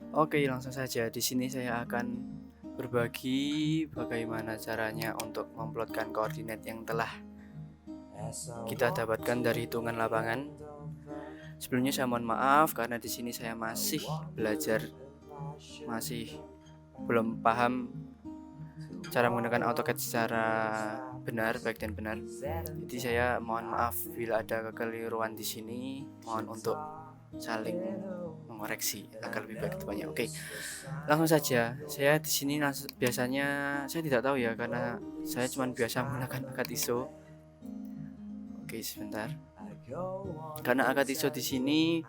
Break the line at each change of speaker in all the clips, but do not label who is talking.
Oke, langsung saja. Di sini saya akan berbagi bagaimana caranya untuk memplotkan koordinat yang telah kita dapatkan dari hitungan lapangan. Sebelumnya saya mohon maaf karena di sini saya masih belajar, masih belum paham cara menggunakan AutoCAD secara benar, baik dan benar. Jadi saya mohon maaf bila ada kekeliruan di sini. Mohon untuk saling mengoreksi agar lebih baik kedepannya. Oke, langsung saja. Saya di sini biasanya saya tidak tahu ya karena saya cuma biasa menggunakan AutoCAD ISO. Oke, sebentar. Karena AutoCAD ISO di sini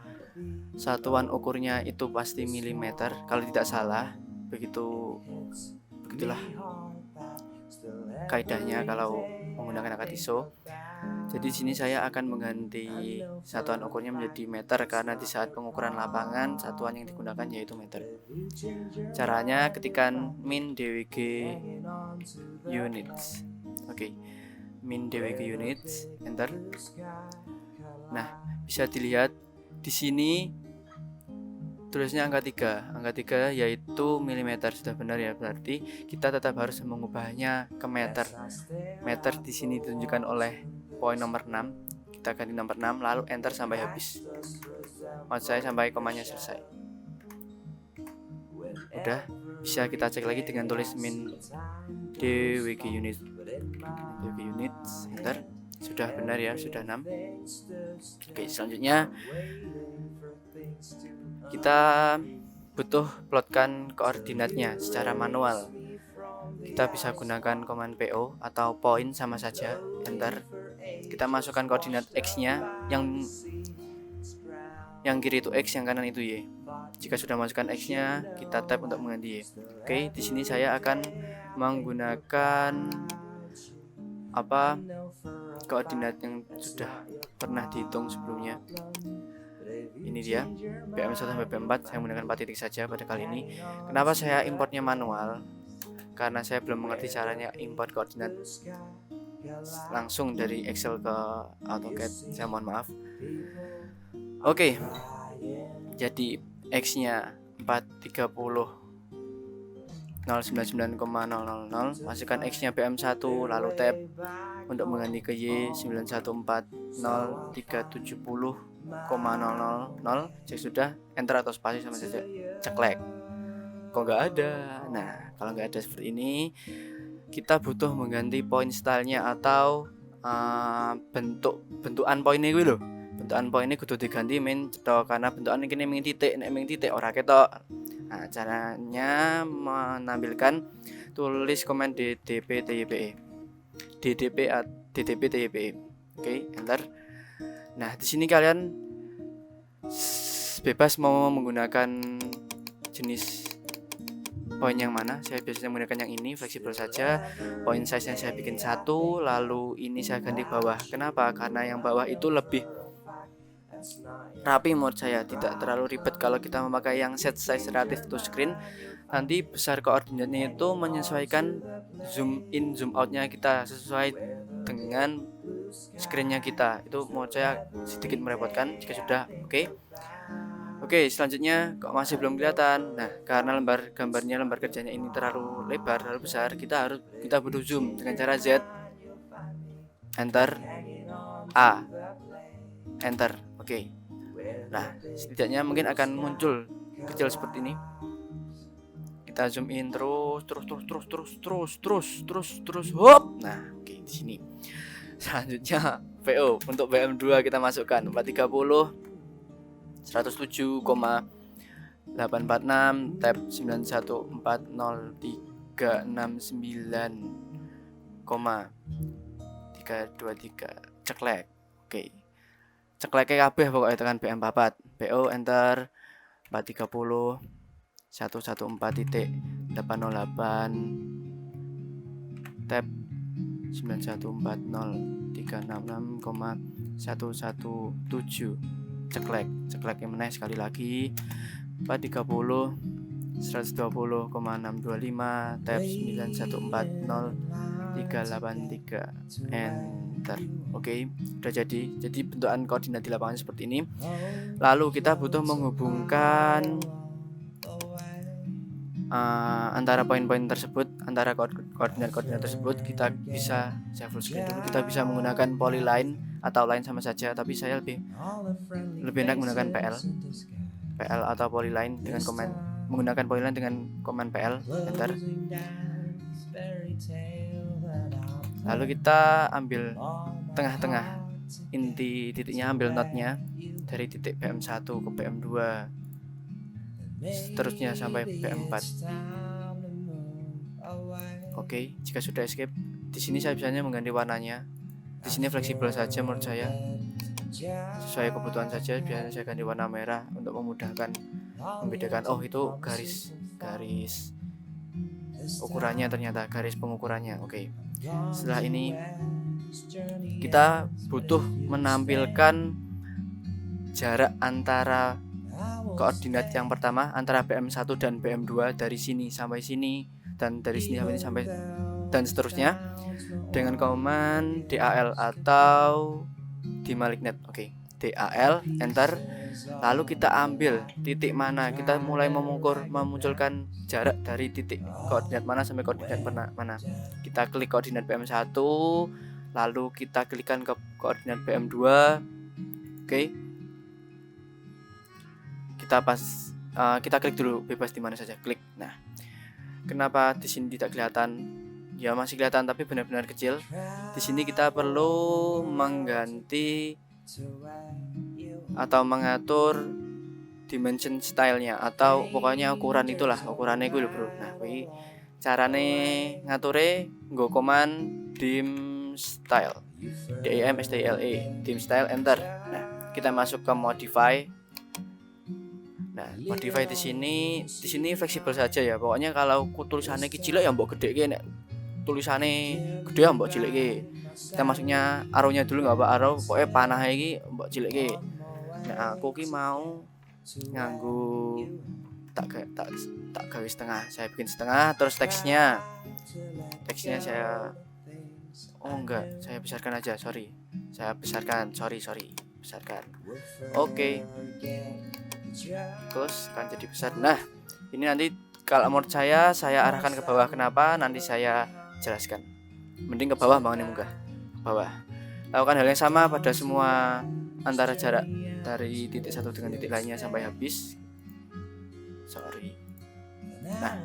satuan ukurnya itu pasti milimeter kalau tidak salah. Begitulah kaidahnya kalau menggunakan AutoCAD ISO. Jadi di sini saya akan mengganti satuan ukurnya menjadi meter karena di saat pengukuran lapangan satuan yang digunakan yaitu meter. Caranya ketikkan min dwg units. Oke. Min dwg units, enter. Nah, bisa dilihat di sini tulisnya angka 3. Angka 3 yaitu milimeter. Sudah benar ya, berarti kita tetap harus mengubahnya ke meter. Meter di sini ditunjukkan oleh poin nomor 6. Kita ganti nomor 6 lalu enter sampai habis. Maksud saya sampai komanya selesai. Udah, bisa kita cek lagi dengan tulis min dwg unit. Dwg unit, enter. Sudah benar ya, sudah 6. Oke, selanjutnya kita butuh plotkan koordinatnya secara manual. Kita bisa gunakan command PO atau point sama saja, enter. Kita masukkan koordinat X-nya, yang kiri itu X, yang kanan itu Y. Jika sudah masukkan X-nya, kita tab untuk mengganti Y. Oke, di sini saya akan menggunakan koordinat yang sudah pernah dihitung sebelumnya. Ini dia BM1 sampai BM4. Saya menggunakan 4 titik saja pada kali ini. Kenapa saya importnya manual? Karena saya belum mengerti caranya import koordinat langsung dari Excel ke AutoCAD. Saya mohon maaf. Oke. Jadi X-nya 430 099,000, masukkan X-nya BM1 lalu tab untuk mengganti ke Y 9140370,000. Cek sudah, enter atau spasi sama saja, ceklek. Kok nggak ada? Nah, kalau nggak ada seperti ini, kita butuh mengganti point stylenya atau bentukan poinnya gue loh. Bentukan poinnya kudu diganti min cetok karena bentukan ini min titik ora ketok. Nah, caranya menampilkan tulis komen DDP TYPE. DDP TYPE. Oke, enter. Nah, di sini kalian bebas mau menggunakan jenis poin yang mana. Saya biasanya menggunakan yang ini, fleksibel saja. Poin size yang saya bikin 1, lalu ini saya ganti bawah. Kenapa? Karena yang bawah itu lebih rapi menurut saya, tidak terlalu ribet kalau kita memakai yang set size relative to screen. Nanti besar koordinatnya itu menyesuaikan zoom in zoom outnya kita sesuai dengan screennya kita. Itu menurut saya sedikit merepotkan. Jika sudah Oke, selanjutnya kok masih belum kelihatan. Nah, karena lembar kerjanya ini terlalu lebar, terlalu besar, kita butuh zoom dengan cara Z, enter, A, enter. Oke. Nah, setidaknya mungkin akan muncul kecil seperti ini. Kita zoom in terus. Hop. Nah, oke, di sini. Selanjutnya VO untuk BM2 kita masukkan 430 107,846 tab 9140369,323 ceklek. Oke. Cekleknya kabeh pokoknya tekan BM4. PO enter. 430 114.808 tab 9140366,117 ceklek yang meneh sekali lagi 430 120,625 tab 9140383 enter. Oke, udah jadi bentukan koordinat di lapangan seperti ini. Lalu kita butuh menghubungkan antara poin-poin tersebut, antara koordinat tersebut. Kita bisa, saya full screen dulu, kita bisa menggunakan polyline atau line sama saja, tapi saya lebih enak menggunakan PL atau polyline dengan menggunakan polyline dengan command PL enter. Lalu kita ambil tengah-tengah inti titiknya, ambil notnya dari titik PM1 ke PM2 seterusnya sampai PM4. Oke, jika sudah escape, di sini saya biasanya mengganti warnanya. Di sini fleksibel saja menurut saya, sesuai kebutuhan saja. Biasanya saya ganti warna merah untuk memudahkan membedakan. Oh, itu garis ukurannya, ternyata garis pengukurannya. Oke. Setelah ini kita butuh menampilkan jarak antara koordinat yang pertama, antara PM1 dan PM2 dari sini sampai sini, dan dari sini sampai ini dan seterusnya dengan command DAL atau dimalignate. Oke, DAL enter. Lalu kita ambil titik mana, kita mulai memunculkan jarak dari titik koordinat mana sampai koordinat mana. Kita klik koordinat PM1, lalu kita klikkan ke koordinat PM2. Oke. Kita klik dulu, bebas di mana saja klik. Nah, kenapa di sini tidak kelihatan? Ya masih kelihatan tapi benar-benar kecil. Di sini kita perlu mengganti atau mengatur dimension stylenya, atau pokoknya ukuran itulah, ukurannya gue bro. Nah, kuwi carane ngature nggo command dim style, dim style enter. Nah, kita masuk ke modify. Nah, modify di sini fleksibel saja ya. Pokoknya kalau tulisannya kecil ya mbok gedeke, nek tulisannya gede ya mbok cilik. Kita masuknya arrownya dulu, enggak apa arrow, pokoknya panah iki mbok cilik. Nah, aku ki mau nganggo tak gawe setengah. Saya bikin setengah, terus teksnya saya saya besarkan aja, besarkan. Oke. Terus kan jadi besar. Nah, ini nanti kalau menurut saya arahkan ke bawah. Kenapa? Nanti saya jelaskan. Mending ke bawah, bangunnya munggah ke bawah. Lakukan hal yang sama pada semua antara jarak dari titik satu dengan titik lainnya sampai habis. Nah,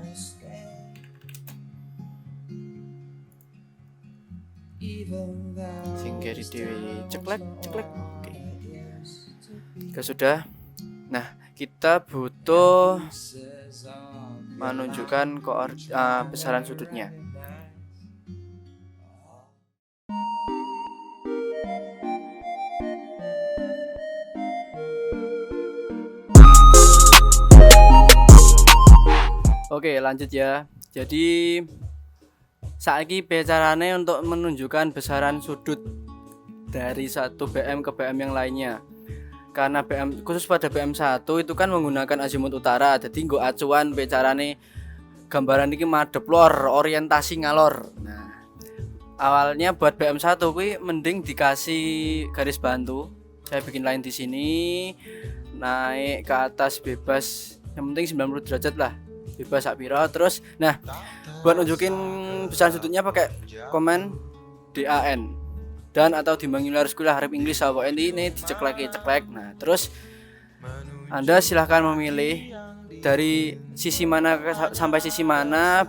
singgiri dewi ceklek. Oke. Jika sudah, nah kita butuh menunjukkan besaran sudutnya. Oke, lanjut ya. Jadi saiki carane untuk menunjukkan besaran sudut dari satu BM ke BM yang lainnya. Karena BM khusus pada BM1 itu kan menggunakan azimut utara. Jadi nggo acuan carane gambaran iki madhep lor, orientasi ngalor. Nah, awalnya buat BM1 kuwi mending dikasih garis bantu. Saya bikin line di sini, naik ke atas bebas, yang penting 90 derajat lah. Bebas sak pira. Terus nah, buat nunjukin besaran sudutnya pakai command DAN dan atau timbangin harus kuliah harap Inggris apa ini ceklek. Nah, terus Anda silahkan memilih dari sisi mana sampai sisi mana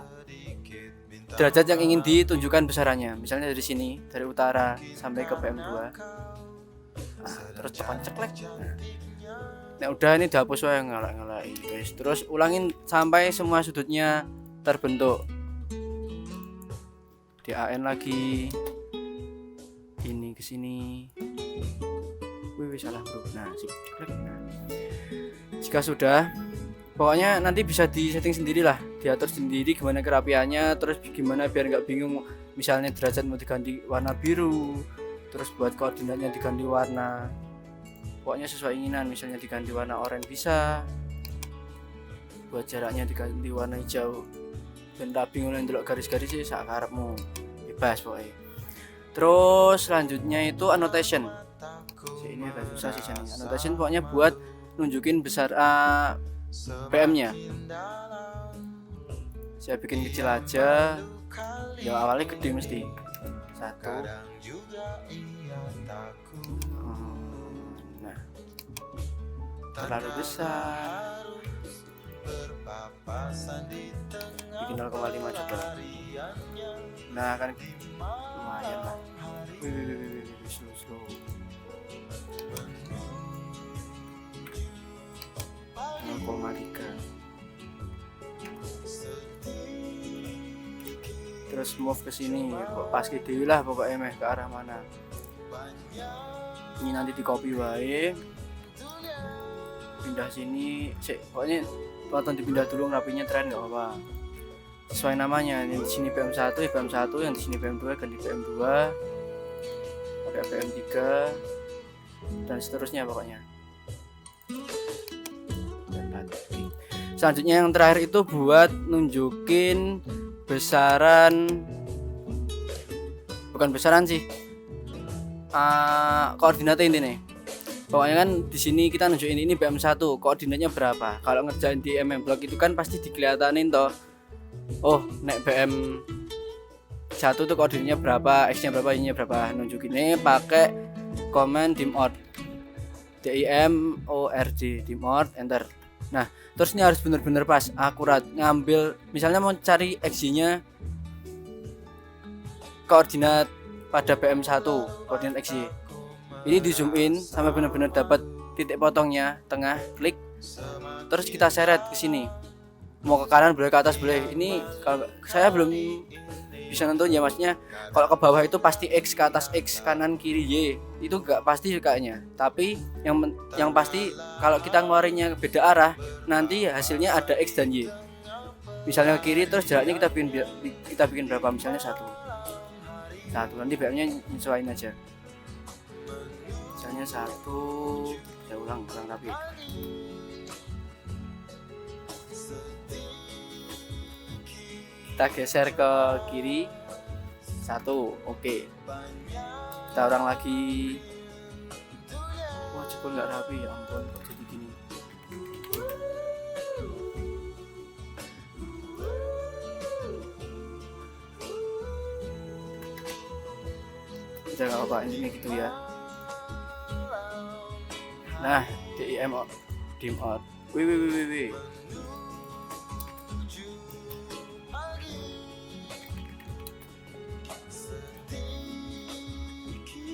derajat yang ingin ditunjukkan besarannya. Misalnya dari sini, dari utara sampai ke PM2. Nah, terus tekan ceklek. Nah, udah ini dihapus wae ngelak-ngelak guys. Terus ulangin sampai semua sudutnya terbentuk. DAN lagi. Ini ke sini. Wih, salah bro. Nah, ceklek. Nah, jika sudah Pokoknya nanti bisa di setting sendiri lah, diatur sendiri gimana kerapiannya, terus gimana biar nggak bingung. Misalnya derajat mau diganti warna biru, terus buat koordinatnya diganti warna, pokoknya sesuai keinginan. Misalnya diganti warna oranye bisa, buat jaraknya diganti warna hijau, dan rapi ngono ndelok garis-garis sih sak karepmu, bebas pokoknya. Terus selanjutnya itu annotation. Ini agak susah sih ini. Annotation pokoknya buat nunjukin besar PM-nya. Saya bikin kecil aja. Ya awalnya gede mesti. 1. Nah. Terlalu besar. Bikin 0,5 juga. Nah, kan lumayan lah. Slow. 0,3. Terus move ke sini, pas ke dewi lah pokoknya meh ke arah mana. Ini nanti di copy wae. Pindah sini, pokoknya tonton dipindah dulu rapinya tren enggak apa-apa. Sesuai namanya, yang di sini PM1 ya PM1, yang di sini PM2 ganti PM2. Pakai PM3 dan seterusnya pokoknya. Selanjutnya yang terakhir itu buat nunjukin bukan besaran sih, koordinatnya ini nih. Pokoknya kan di sini kita nunjukin ini PM1, koordinatnya berapa. Kalau ngerjain di block itu kan pasti dikelihatanin toh. Oh, nek PM1 tuh koordinatnya berapa, X-nya berapa, Y-nya berapa. Nunjukinnya pakai command dimord. DIMORD, dimord, enter. Nah, terus ini harus benar-benar pas, akurat. Ngambil, misalnya mau cari XY-nya, koordinat pada PM1, koordinat XY. Ini di zoom in sampai benar-benar dapat titik potongnya, tengah, klik. Terus kita seret ke sini. Mau ke kanan boleh, ke atas boleh. Ini kalau saya belum bisa nentuin ya, maksudnya kalau ke bawah itu pasti X, ke atas X, kanan kiri Y, itu enggak pasti kayaknya. Tapi yang pasti kalau kita ngeluarinnya beda arah, nanti hasilnya ada X dan Y. Misalnya ke kiri terus jaraknya kita bikin berapa, misalnya 1, nanti BM-nya nyesuaiin aja. Misalnya 1, ya ulang rapi. Kita geser ke kiri 1, oke. Kita ulang lagi. Wah, jebol nggak rapi, ya ampun, kok jadi gini. Udah nggak apa-apa, ini gitu ya. Nah, DIMORD, wih.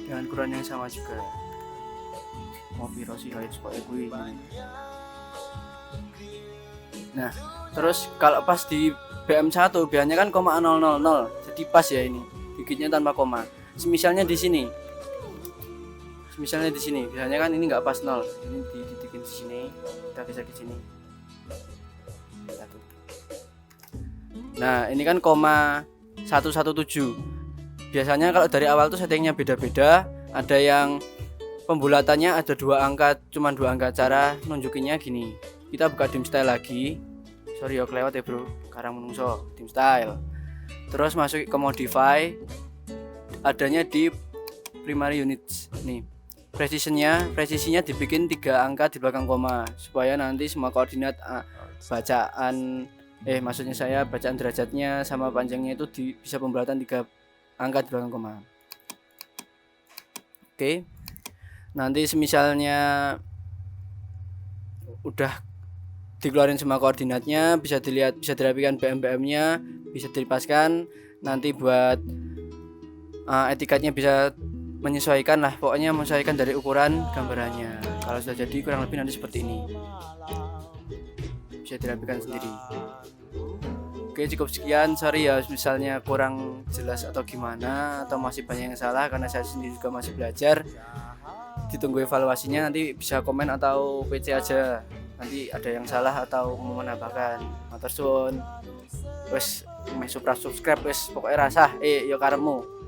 Dengan ukuran yang sama juga. Mau piro sih kayak supaya gue ini. Nah, terus kalau pas di BM1 biasanya kan 0,000, jadi pas ya ini. Dikitnya tanpa koma. Misalnya di sini. Biasanya kan ini enggak pas 0. Ini ditikin di sini, kita geser ke sini. 1. Nah, ini kan 117. Biasanya kalau dari awal tuh settingnya beda-beda. Ada yang pembulatannya ada 2 angka, cuma 2 angka. Cara nunjukinnya gini. Kita buka dim style lagi. Sorry ya kelewat ya bro, karang menungso, dim style. Terus masuk ke modify. Adanya di primary units. Nih, presisinya dibikin 3 angka di belakang koma, supaya nanti semua koordinat bacaan derajatnya sama panjangnya itu bisa pembulatan 3 angka di belakang koma. Oke. Nanti misalnya udah dikeluarin semua koordinatnya, bisa dilihat, bisa dirapikan BM-nya, bisa dipaskan. Nanti buat etiketnya bisa menyesuaikan lah, pokoknya menyesuaikan dari ukuran gambarannya. Kalau sudah jadi kurang lebih nanti seperti ini, bisa dirapikan sendiri. Oke, cukup sekian. Sorry ya misalnya kurang jelas atau gimana, atau masih banyak yang salah, karena saya sendiri juga masih belajar. Ditunggu evaluasinya, nanti bisa komen atau PC aja. nanti ada yang salah atau mau menambahkan. Matur suwun. Wis subscribe wis pokoknya rasah yo karemu.